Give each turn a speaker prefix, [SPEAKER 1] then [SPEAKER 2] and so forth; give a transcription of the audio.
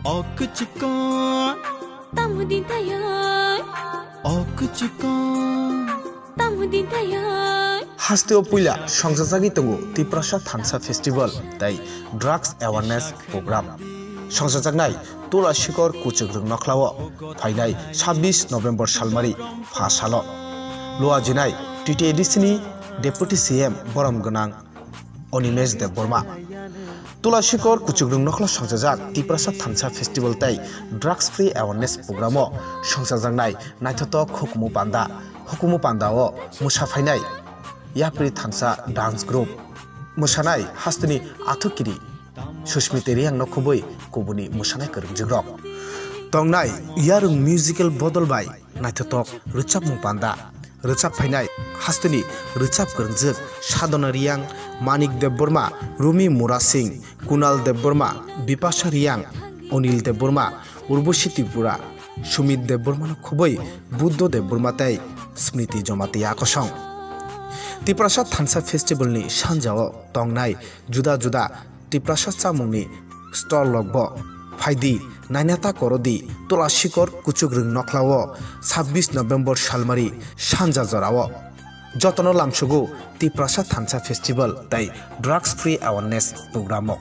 [SPEAKER 1] Okuchikon
[SPEAKER 2] Tamudin tayoy
[SPEAKER 1] Okuchikon
[SPEAKER 2] Tamudin tayoy
[SPEAKER 3] Hasteo puila সংসাজাগি তঙ্গু Tiprasa Thansa festival তাই ড্রাগস অ্যাওয়ারনেস প্রোগ্রাম সংসাজাগনাই তোলা শিকর কুচুগ্রুং নখলাও ফাইনাই 26 নভেম্বর সালমারি ফাসালো লোয়া জিনাই টিটিএডিসিনি ডেপুটি সিএম বরম গনাং অনিমেশ দেববর্মা তোলা শিকর কুচুগ্রুং নখলা সংসাজাগ তিপ্রাসা থানসা ফেস্টিভ্যাল তাই ড্রাগস ফ্রি অ্যাওয়ারনেস প্রোগ্রামও সংসাজাগনাই নাইথতক হুকুমু পান্দাও মুসাফাইনাই याप्रि थांसा डांस ग्रुप मोसानाय हास्तनि आथुकिरि सुस्मिते रियांग नखुबै कुबुनि मोसानाय करंजिग्रक तंनाय यारुं म्यूजिकल बदल बाय नाइथतक रोचाप मुपान्दा रोचाप फाइनाय हास्तनि रोचाप करंजक साधना रियांग मानिक देबबर्मा रुमि मुरा सिंह कुणाल देबबर्मा बिपाशा रियांग अनिल देबबर्मा उर्वशी त्रिपुरा सुमित देबबर्मा नखुबै बुद्ध देबबर्मा ताय स्मृति जमाति आकसं तिप्रासा थानसा फेस्टिभेलनि सानजाओ तंनाय जुदा जुदा तिप्रासा चामुंनि स्टल लगब फाइदि नायनाता करदि तलाशिकर कुचुग्रुं नखलाओ 26 नभेम्बर सालमारि सानजा जराओ जतन लामसुगु तिप्रासा थानसा फेस्टिभेल ताई ड्राग्स फ्री अवेयरनेस प्रोग्रामो।